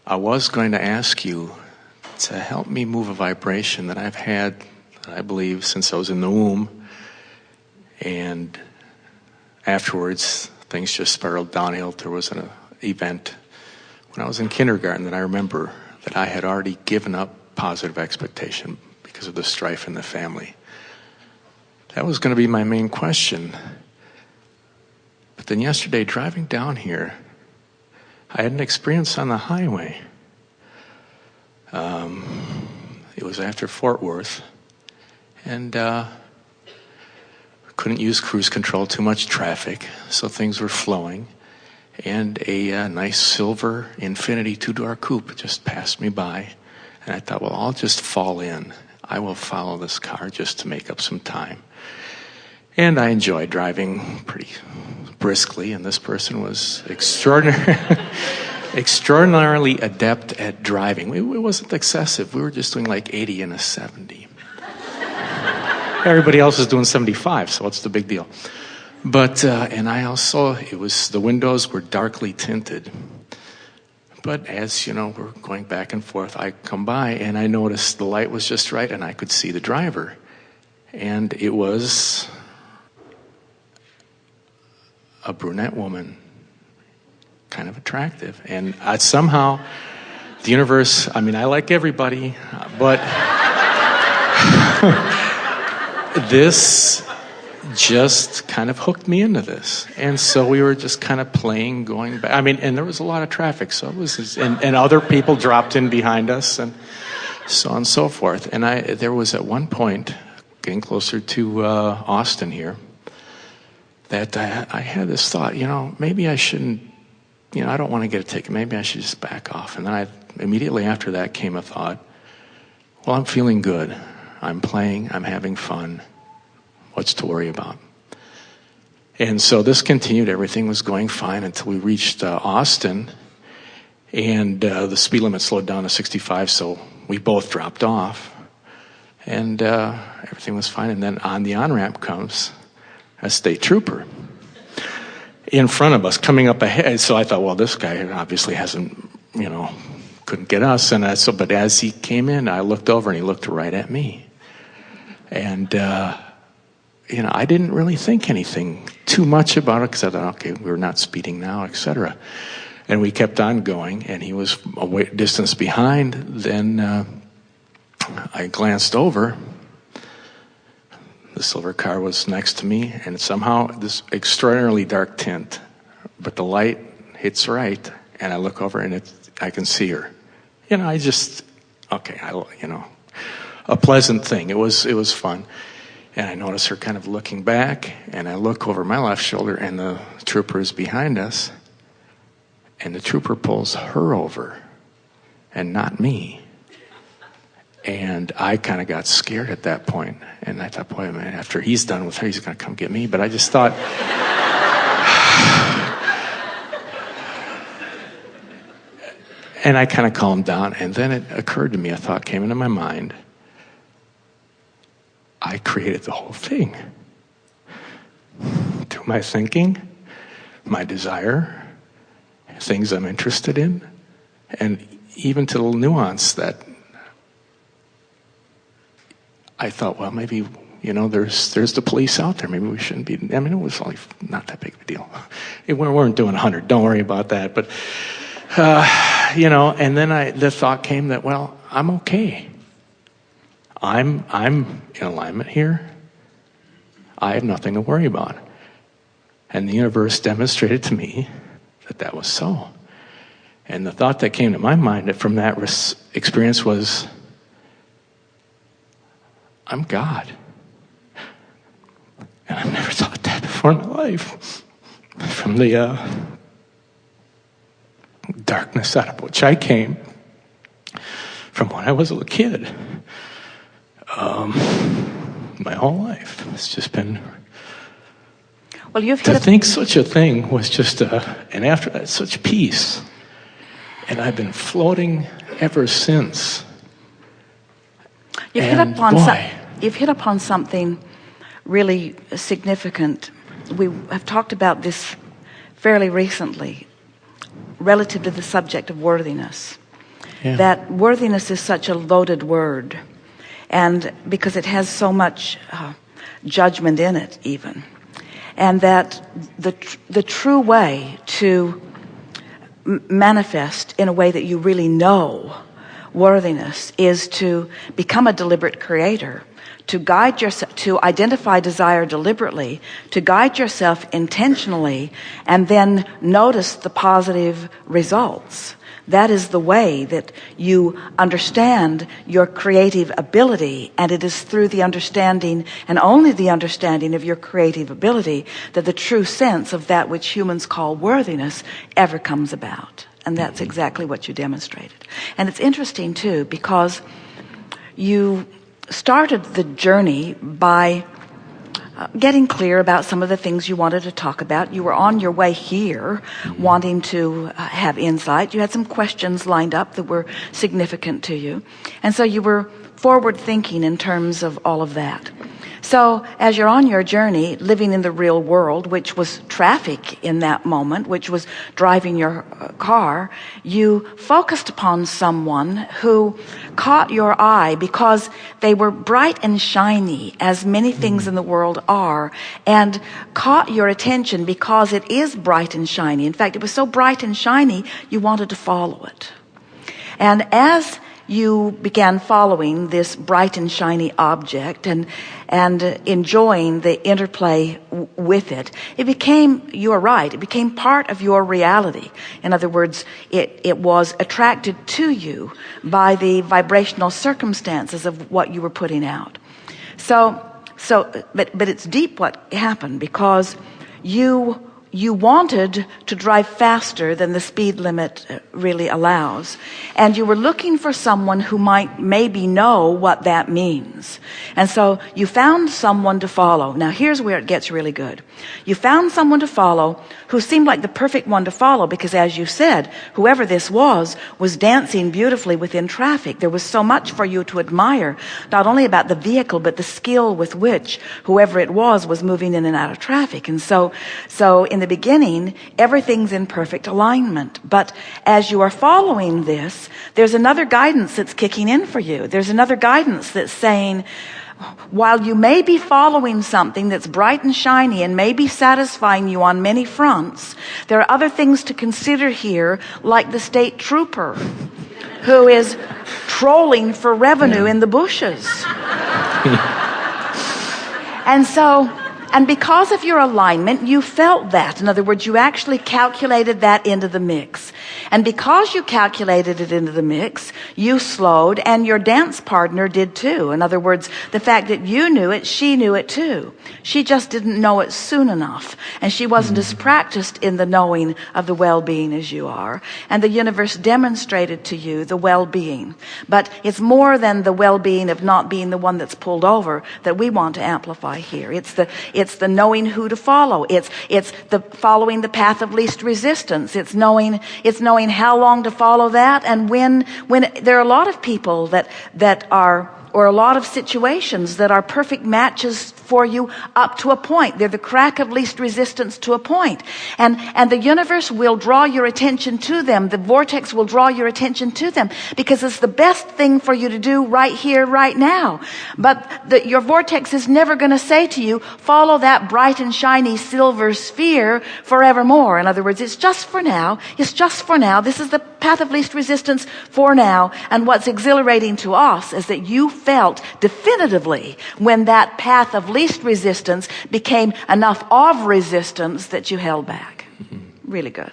I was going to ask you to help me move a vibration that I've had, I believe, since I was in the womb. And afterwards, things just spiraled downhill. There was an event when I was in kindergarten that I remember that I had already given up positive expectation because of the strife in the family. That was going to be my main question. But then yesterday, driving down here, I had an experience on the highway. It was after Fort Worth, and couldn't use cruise control, too much traffic, so things were flowing. And a nice silver Infiniti two-door coupe just passed me by, and I thought, well, I'll just fall in. I will follow this car just to make up some time. And I enjoyed driving pretty briskly, and this person was extraordinarily adept at driving. It wasn't excessive. We were just doing like 80 and a 70. Everybody else was doing 75, so what's the big deal? But, and I also, the windows were darkly tinted. But as, you know, we're going back and forth, I come by and I noticed the light was just right and I could see the driver. And it was a brunette woman, kind of attractive. And somehow, the universe, I mean, I like everybody, but this just kind of hooked me into this. And so we were just kind of playing, going back. I mean, and there was a lot of traffic, so it was, and other people dropped in behind us, and so on and so forth. And there was at one point, getting closer to Austin here, that I had this thought, you know, maybe I shouldn't, you know, I don't want to get a ticket. Maybe I should just back off. And then immediately after that came a thought, well, I'm feeling good. I'm playing. I'm having fun. What's to worry about? And so this continued. Everything was going fine until we reached Austin. And the speed limit slowed down to 65, so we both dropped off. And everything was fine. And then on the on-ramp comes a state trooper in front of us, coming up ahead. So I thought, well, this guy obviously hasn't, you know, couldn't get us. And but as he came in, I looked over and he looked right at me. And, you know, I didn't really think anything too much about it because I thought, okay, we're not speeding now, etc. And we kept on going, and he was a distance behind. Then I glanced over. The silver car was next to me, and somehow this extraordinarily dark tint, but the light hits right, and I look over, and I can see her. You know, you know, a pleasant thing. It was fun. And I notice her kind of looking back, and I look over my left shoulder, and the trooper is behind us, and the trooper pulls her over, and not me. And I kind of got scared at that point, and I thought, boy, man, after he's done with her, he's going to come get me. But I just thought, and I kind of calmed down, and then it occurred to me, a thought came into my mind. I created the whole thing. Through my thinking, my desire, things I'm interested in, and even to the nuance that I thought, well, maybe, you know, there's the police out there. Maybe we shouldn't be. I mean, it was only not that big of a deal. We weren't doing 100. Don't worry about that. But, you know, and then the thought came that, well, I'm okay. I'm in alignment here. I have nothing to worry about. And the universe demonstrated to me that was so. And the thought that came to my mind from that experience was, I'm God. And I've never thought that before in my life. From the darkness out of which I came, from when I was a little kid. My whole life. It's just been... Well, to think such a thing was just and after that, such peace. And I've been floating ever since. You've hit upon something really significant. We have talked about this fairly recently, relative to the subject of worthiness. Yeah. that worthiness is such a loaded word, and because it has so much judgment in it even, and that the true way to manifest in a way that you really know worthiness is to become a deliberate creator, to guide yourself, to identify desire deliberately, to guide yourself intentionally, and then notice the positive results. That is the way that you understand your creative ability, and it is through the understanding, and only the understanding of your creative ability, that the true sense of that which humans call worthiness ever comes about. And that's exactly what you demonstrated. And it's interesting too, because you started the journey by getting clear about some of the things you wanted to talk about. You were on your way here wanting to have insight. You had some questions lined up that were significant to you. And so you were forward thinking in terms of all of that. So as you're on your journey, living in the real world, which was traffic in that moment, which was driving your car, you focused upon someone who caught your eye because they were bright and shiny, as many things in the world are, and caught your attention because it is bright and shiny. In fact, it was so bright and shiny, you wanted to follow it. And as you began following this bright and shiny object and enjoying the interplay with it, it became, you are right, it became part of your reality. In other words, it was attracted to you by the vibrational circumstances of what you were putting out. But it's deep what happened, because you wanted to drive faster than the speed limit really allows. And you were looking for someone who might maybe know what that means. And so you found someone to follow. Now here's where it gets really good. You found someone to follow who seemed like the perfect one to follow, because as you said, whoever this was dancing beautifully within traffic. There was so much for you to admire, not only about the vehicle, but the skill with which whoever it was moving in and out of traffic. And so in the beginning, everything's in perfect alignment. But as you are following this, there's another guidance that's kicking in for you. There's another guidance that's saying, while you may be following something that's bright and shiny and may be satisfying you on many fronts, there are other things to consider here, like the state trooper who is trolling for revenue in the bushes. And because of your alignment, you felt that. In other words, you actually calculated that into the mix. And because you calculated it into the mix, you slowed, and your dance partner did too. In other words, the fact that you knew it, she knew it too. She just didn't know it soon enough. And she wasn't as practiced in the knowing of the well-being as you are. And the universe demonstrated to you the well-being. But it's more than the well-being of not being the one that's pulled over that we want to amplify here. It's the knowing who to follow. It's the following the path of least resistance. It's knowing how long to follow that, and when there are a lot of people that are, or a lot of situations that are perfect matches for you up to a point. They're the crack of least resistance to a point. And the universe will draw your attention to them. The vortex will draw your attention to them because it's the best thing for you to do right here, right now. But your vortex is never going to say to you, follow that bright and shiny silver sphere forevermore. In other words, it's just for now. It's just for now. This is the path of least resistance for now. And what's exhilarating to us is that you felt definitively when that path of least resistance became enough of resistance that you held back. Really good.